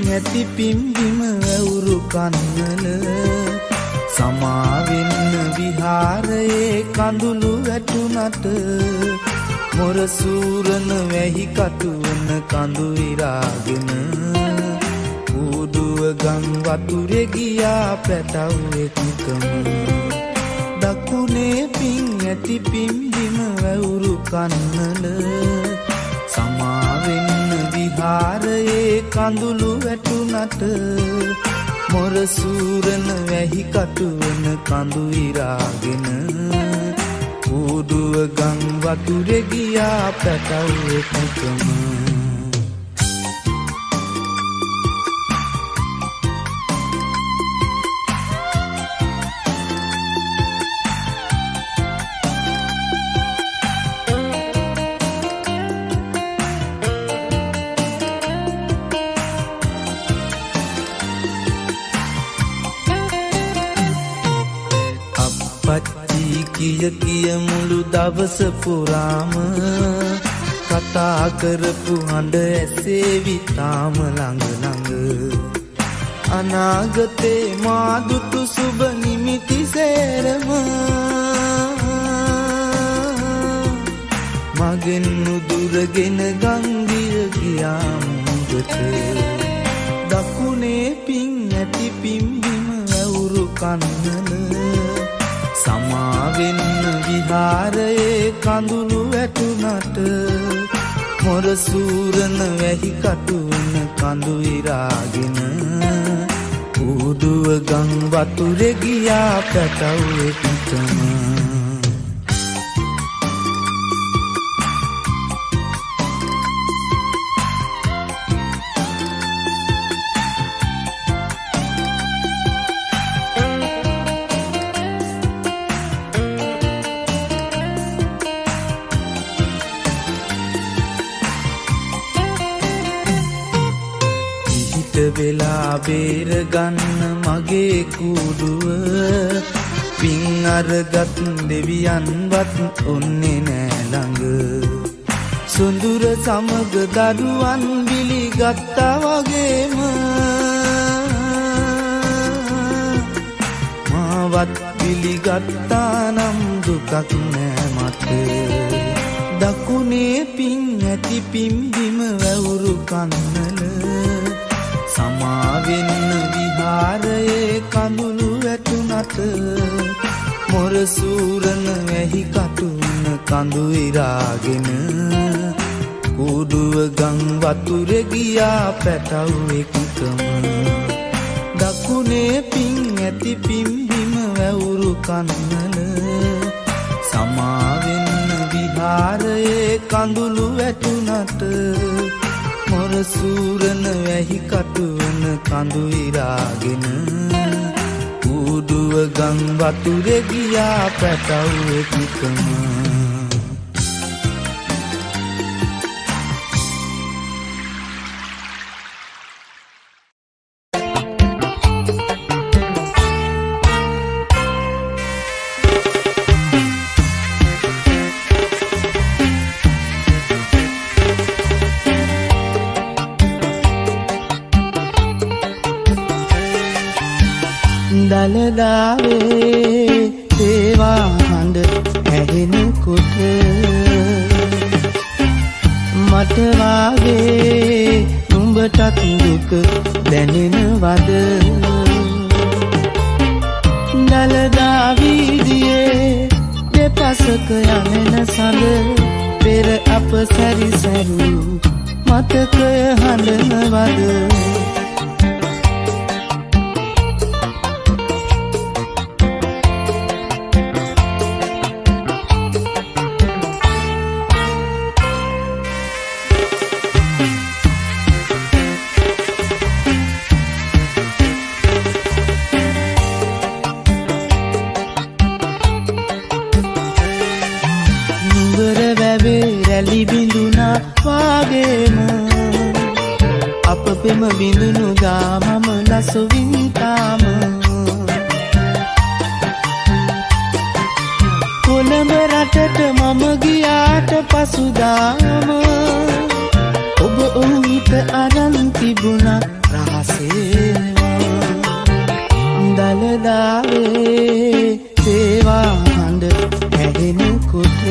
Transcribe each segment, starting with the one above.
ඇති පිම්බිම වැවුරු කන්නල සමාවෙන්න විහාරයේ කඳුළු වැටුනට මොරසූරන වැහි කටුවන කඳු ඉරාගෙන ඌඩුව ගම් වතුරේ ගියා පැටව් එක්කම දකුණේ පිං ඇති පිම්බිම වැවුරු කන්නල සමාවෙන්න විහාරයේ කඳුළු වැටුනට මොරසූරන වැහි කටුවන කඳු ඉරාගෙන ඌඩුව ගම් වතුරේ ගියා පැටව් එක්කම කිය මුළු දවස පුරාම කතා කරපු හඬ ඇසේවි තාම ළඟ ළඟ අනාගතේ මාදුටු සුබ නිමිති සේරම මගෙන් නුදුරගෙන ගංගිය ගියා මුගට දකුණේ පිං ඇති පිම්බිම වැවුරු කන්නල සමාවෙන්න විහාරයේ කඳුළු වැටුනට මොරසූරන වැහි කටුවන කඳු ඉරාගෙන ඌඩුව ගම් වතුරේ ගියා පැටව් එක්කම වෙලා බේර ගන්න මගේ කුඩුව පින් අරගත් දෙවියන්වත් ඔන්නේ නෑ ළඟ සුඳුර සමග දරුවන් බිලිගත්තා වගේම මාවත් බිලිගත්තා නම් දුකක් නෑ මට දකුණේ පින් ඇති පිම්බිම වැවුරු කන්නල සමාවෙන්න විහාරයේ කඳුළු වැටුනට මොරසූරන වැහි කටුවන කඳු ඉරාගෙන ඌඩුව ගම් වතුරේ ගියා පැටව් එක්කම දකුණේ පිං ඇති පිම්බිම වැවුරු කන්නල සමාවෙන්න විහාරයේ කඳුළු වැටුනට මොරසූරන වැහි කටුවන කඳු ඉරාගෙන ඌඩුව ගම් වතුරේ ගියා පැටව් එක්කම දලදාවේ දේවා හඬ ඇහෙනකොට මට වාගේ නුඹටත් දුක දැනෙනවද දලදා වීදියේ දෙපසක යමෙන සඳ පෙර අප සැරිසරු මතකය හඬනවද බිඳුනා වාගේම අප පෙම බිඳුනු ගාමම ලසුවින්තාම කොළඹ රටට මම ගියාට පසුදාම ඔබ ඔහුට අරන් තිබුණා රහසේවා දලදාවේ තේවා හඬ ඇහෙනකොට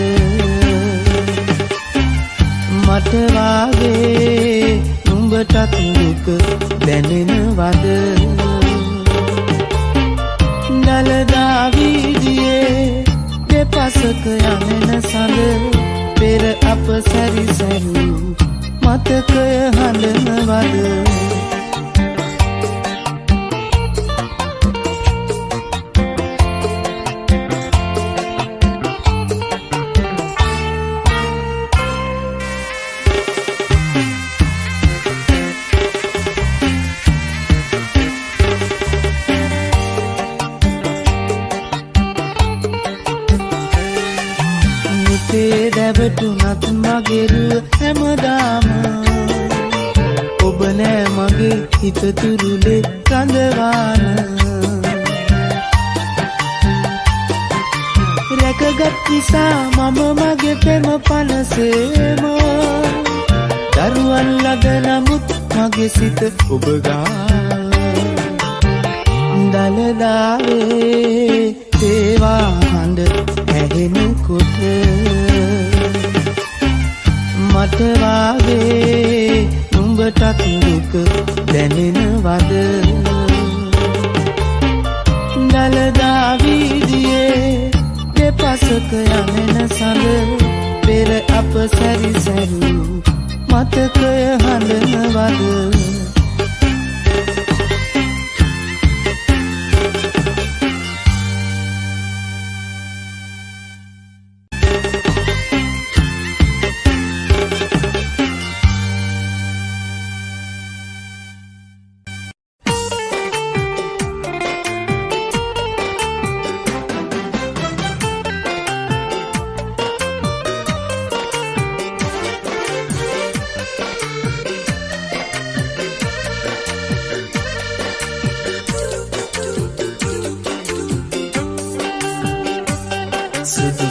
මට වාගේ නුඹටත් දුක දැනෙනවද දලදා වීදියේ දෙපසක යමෙන සඳ පෙර අප සැරිසැරූ මතකය හඬනවද දැවටුනත් මගෙරුව හැමදාම ඔබ නෑ මගේ හිත තුරුලේ රඳවාන රැකගත් නිසා මම මගේ පෙම පනසේම දරුවන් ලද නමුත් මගේ සිත ඔබ ගාව දලදාවේ තේවා හඬ ඇහෙනකොට මට වාගේ නුඹටත් දුක දැනෙනවද දලදා වීදියේ දෙපසක යමෙන සඳ පෙර අප සැරිසැරූ මතකය හඬනවද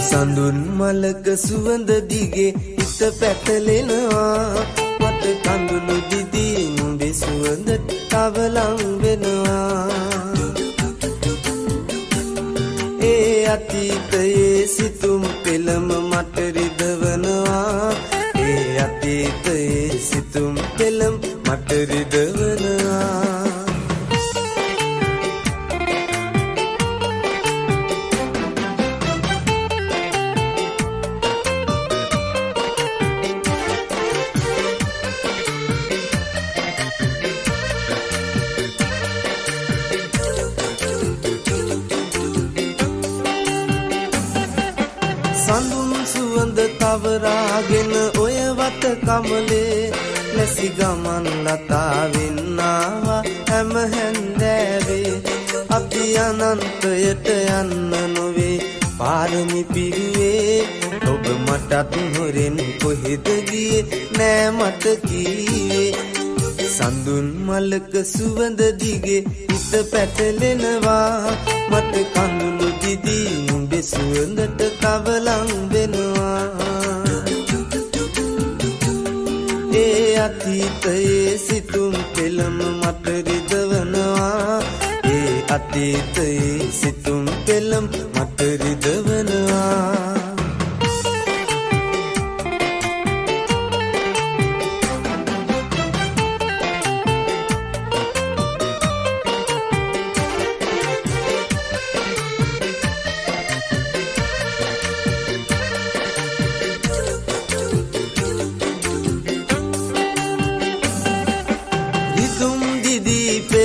සඳුන් මලක සුවඳ දිගේ හිත පැටලෙනවා මට කඳුළු දිදී නුඹේ සුවඳ තව ලං වෙනවා ඒ අතීතයේ සිතුම් පෙළම මට රිදවනවා ඒ අතීතයේ සිතුම් පෙළම මට රිදවනවා සඳුන් සුවඳ තවරාගෙන ඔය වත කමලේ නැසි ගමන් ලතාවෙන් ආවා හැම හැන්දෑවේ අපි අනන්තයට යන්න නොවේ පාරමි පිරුවේ ඔබ මටත් හොරෙන් කොහෙද ගියේ නෑ මට කීවේ සඳුන් මලක සුවඳ දිගේ හිත පැටලෙනවා මට කඳුළු දිදී නුඹේ සුවඳට තව ලං වෙනවා ඒ අතීතයේ සිතුම් පෙළම මට රිදවනවා ඒ අතීතයේ සිතුම් පෙළම මට රිදවනවා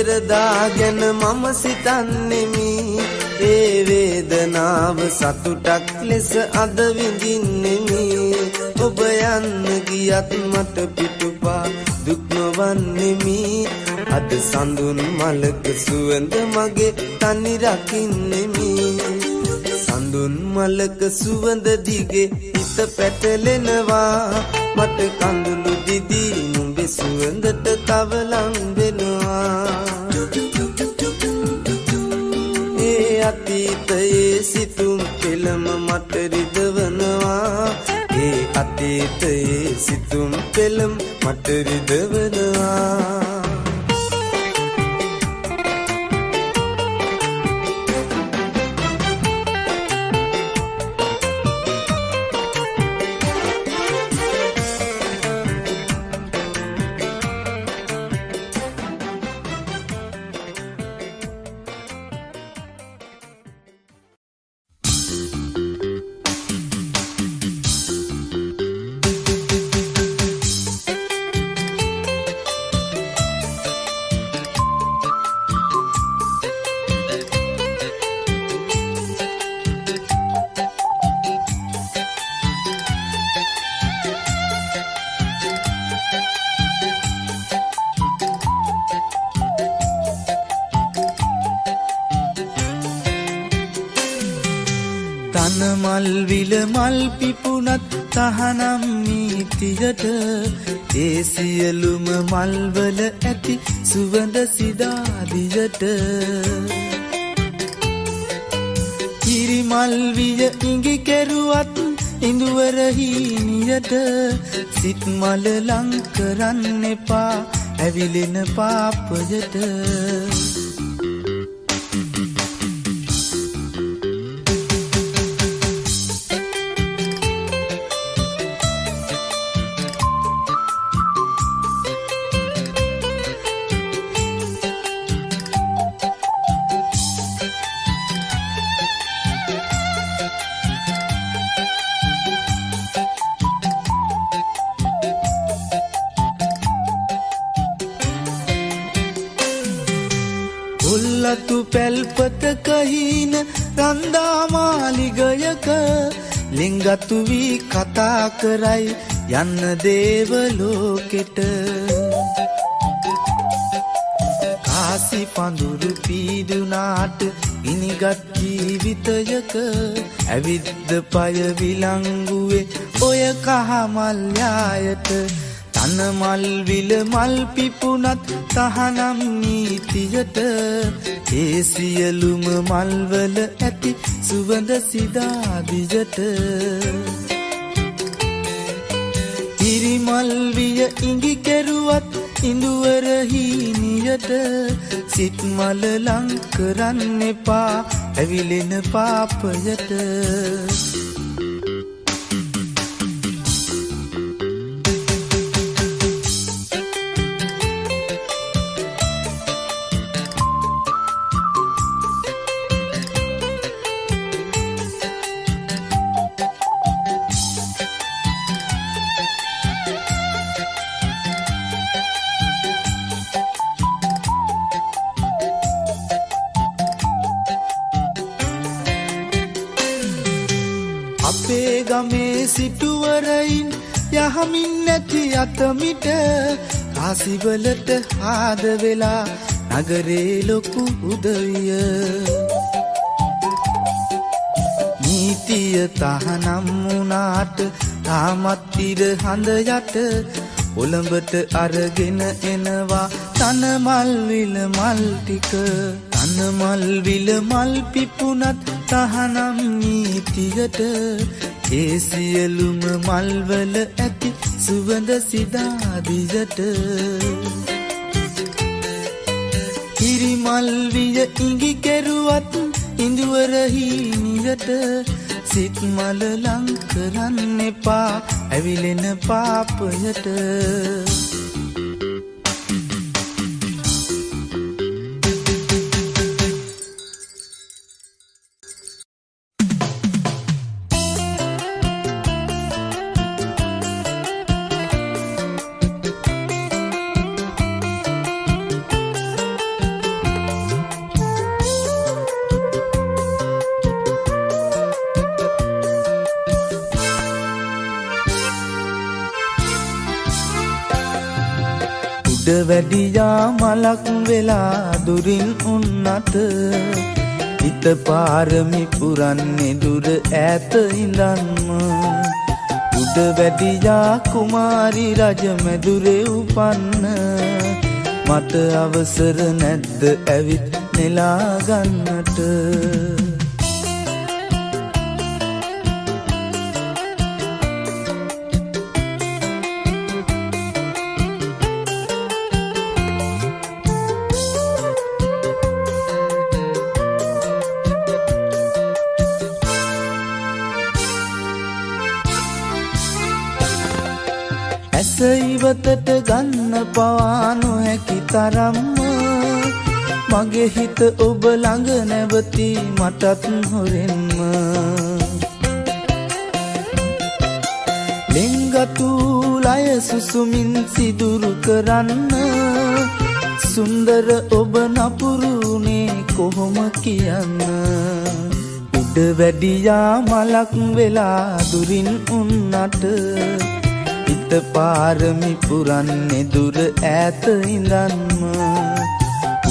පෙරදාගෙන මම සිතන්නෙමි ඒ වේදනාව සතුටක් ලෙස අද විඳින්නෙමි ඔබ යන්න ගියත් මට පිටුපා දුක් නොවන්නෙමි අද සඳුන් මලක සුවඳ මගේ තනි රකින්නෙමි සඳුන් මලක සුවඳ දිගේ හිත පැටලෙනවා මට කඳුළු දිදී නුඹේ සුවඳට තව ලං වෙනවා ඒ අතීතයේ සිතුම් පෙළම මට රිදවනවා ඒ අතීතයේ සිතුම් පෙළම් මට රිදවනවා. මල් විල මල් පිපුණත් තහනම් නීතියට ඒ සියලුම මල් වල ඇති සුවඳ සිදාදියට කිරි මල් විය ඉඟි කෙරුවත් ඉඳුවර හීනියට සිත් මල ලං කරන්න එපා ඇවිලෙන පාපයට. ඔල්ලතු පැල්පතක හීන රන්දා මාලිගයක ලිංගතු වී කතා කරයි යන්න දේවලෝකෙට. කාසි පඳුරු පීඩුනාට ඉනිගත් ජීවිතයක ඇවිද්ද පය විලංගුවේ ඔය කහමල්යායට. තන මල් විල මල් පිපුණත් තහනම් නීතියට ඒ සියලුම මල් වල ඇති සුවඳ සිදාදියට. කිරි මල් විය ඉඟි කෙරුවත් ඉඳුවර හීනියට සිත් මල ලං කරන්න එපා ඇවිලෙන පාපයට. අපේ ගමේ සිටුවරයින් යහමින් නැති අතමිට කාසිවලට ආද වෙලා නගරේ ලොකු උදවිය. නීතිය තහනම් වුණාට තාමත් ඉර හඳ යට ඔලඹට අරගෙන එනවා තන මල් විල මල් ටික. තන මල් විල මල් පිපුණත් තහනම් නීතියට ඒ සියලුම මල් වල ඇති සුවඳ සිදාදියට. කිරි මල් විය ඉඟි කෙරුවත් ඉඳුවර හීනියට සිත් මල ලං කරන්න එපා ඇවිලෙන පාපයට. උඩ වැඩියා මලක් වෙලා දුරින් උන්නත හිත පාරමි පුරන්නේ දුර ඈත ඉඳන්ම. උඩ වැඩියා කුමාරි රජ මැදුරේ උපන්න මට අවසර නැද්ද ඇවිත් නෙලා ගන්නට. හිතට ගන්න පවා නොහැකි තරම්ම මගේ හිත ඔබ ළඟ නැවති මටත් හොරෙන්ම ලෙන්ගතු ලය සුසුමින් සිදුරු කරන්න සුන්දර ඔබ නපුරුනේ කොහොම කියන්න උඩ වැඩියා මලක් වෙලා දුරින් උන්නට හිත පාරමි පුරන්නේ දුර ඈත ඉඳන්ම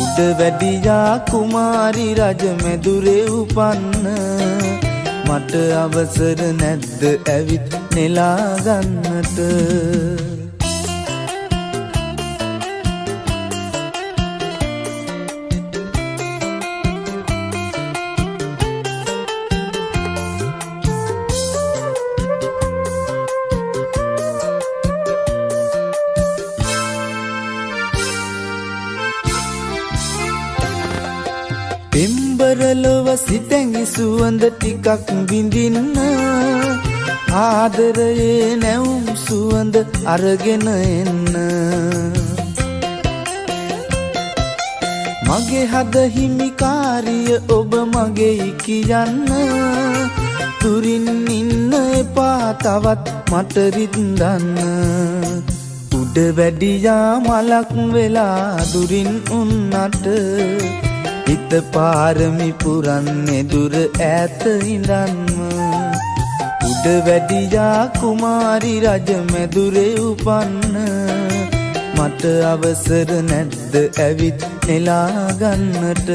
උඩ වැඩියා කුමාරි රජ මැදුරේ උපන්න මට අවසර නැද්ද ඇවිත් නෙලා ගන්නට පෙම්බරලොව සිතැඟි සුවඳ ටිකක් විඳින්න ආදරයේ නැවුම් සුවඳ අරගෙන එන්න මගේ හද හිමිකාරිය ඔබ මගේ කියන්න දුරින් ඉන්න එපා තවත් මට රින්දන්න උඩ වැඩියා මලක් වෙලා දුරින් උන්නට හිත පාරමි පුරන්නේ දුර ඈත ඉඳන්ම උඩ වැඩියා කුමාරි රජ මැදුරේ උපන්න මට අවසර නැද්ද ඇවිත් නෙලා ගන්නට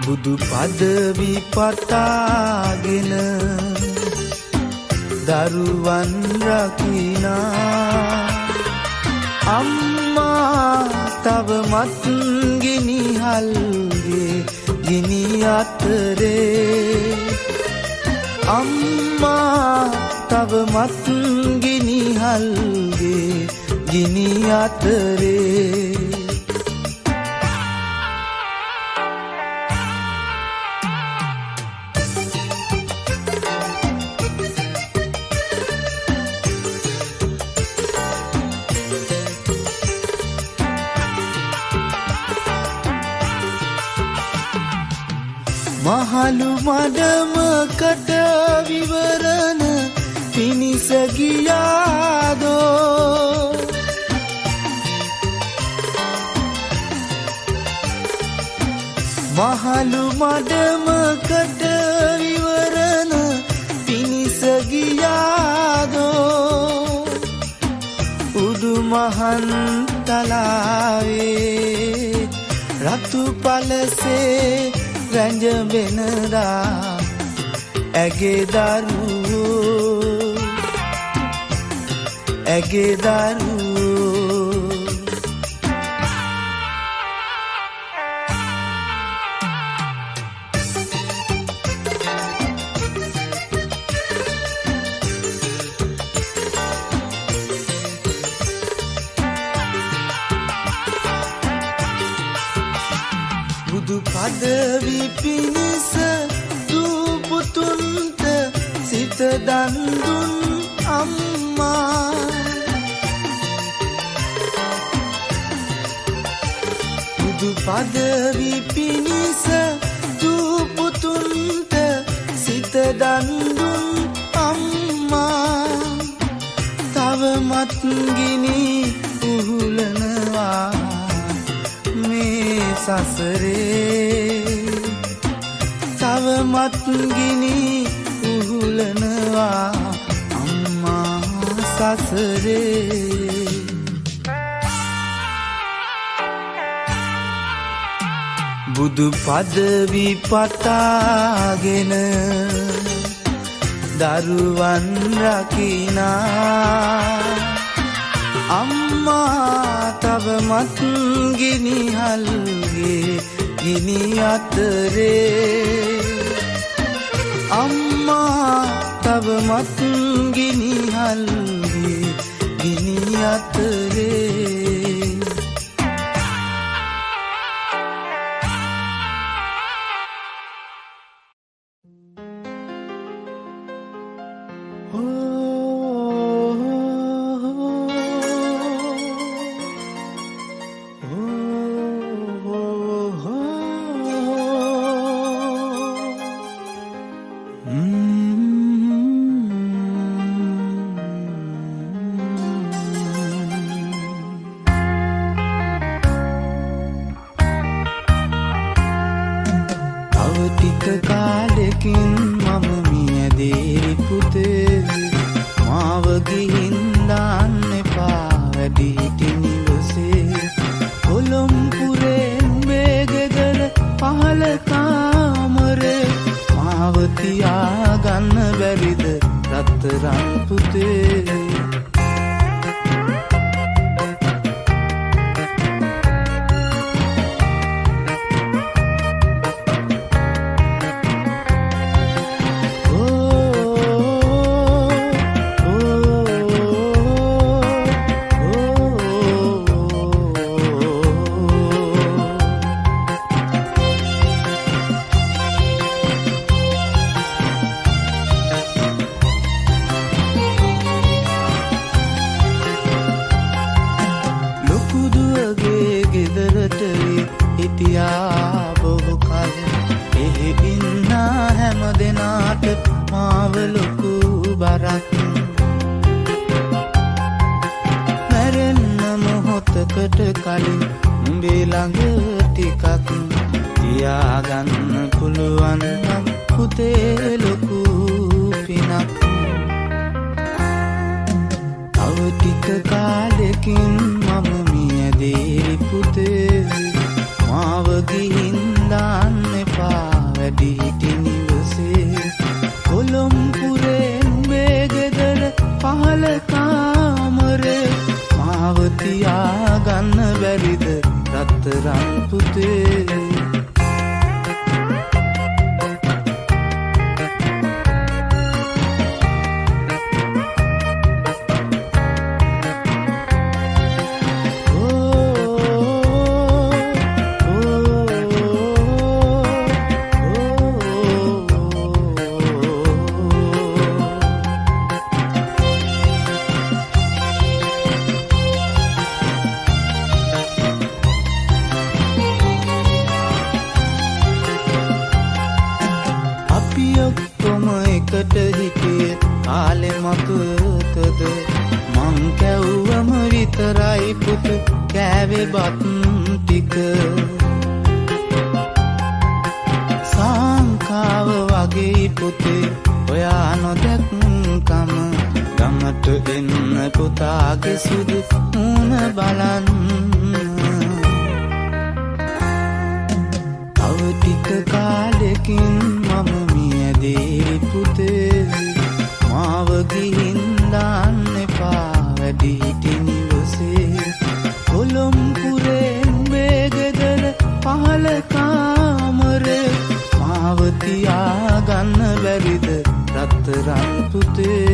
බුදු පදවි පතාගෙන දරුවන් රකිනා අම්මා තවමත් ගිනිහල්ගේ ගිනි අතරේ අම්මා තවමත් ගිනිහල්ගේ ගිනි අතරේ මහලු මඩමකට විවරණ පිනිස ගියාදෝ මහලු මඩමකට විවරණ පිනිස ගියාදෝ උඩු මහන් තලාවේ රතු පලසේ රැඳෙනදා ඇගේ දරුවෝ බුදු පදවි පිණිස දූපුතුන්ට සිත දන් දුන් අම්මා බුදු පදවි පිණිස දූපුතුන්ට සිත දන් දුන් අම්මා තවමත් ගිනි උහුලනවා මේ සසරේ තවමත් ගිනි උහුලනවා අම්මා සසරේ බුදු පදවි පතාගෙන දරුවන් රකිනා අම්මා තවමත් ගිනිහල්ගේ ගිනි අතරේ අම්මා තවමත් ගිනිහල්ගේ ගිනි අතරේ ටික කාලෙකින් මම මියදී පුතේ මාව ගිහින් දාන්න එපා වැඩි හිටි නිවසේ කොළඹුරේ නුඹේ ගෙදර පහළ කාමරේ මාව තියාගන්න බැරිද රත්තරන් පුතේ මාව ලොකු බරක් මැරෙන්න මොහොතකට කලින් උඹේ ළඟ ටිකක් තියාගන්න පුළුවන් නම් පුතේ ලොකු පිනක් තව ටික කාලෙකින් මම මියදී පුතේ මාව ගිහින් දාන්න එපා වැඩි හිටි නිවසේ කොළඹුරේ නුඹේ ගෙදර පහළ කාමරේ මාව තියාගන්න බැරිද රත්තරන් පුතේ එකට හිටිය කාලෙ මතකද මං කැව්වම විතරයි පුතු කෑවේ බත් ටික සංකාව වගේ පුතේ ඔයා නොදැක්කම ගමට එන්න පුතාගේ සුදු මුණ බලන්න තව ටික කාලෙකින් මම මියදී පුතේ මාව ගිහින් දාන්න එපා වැඩි හිටි නිවසේ කොළඹුරේ නුඹේ ගෙදර පහළ කාමරේ මාව තියාගන්න බැරිද රත්තරන් පුතේ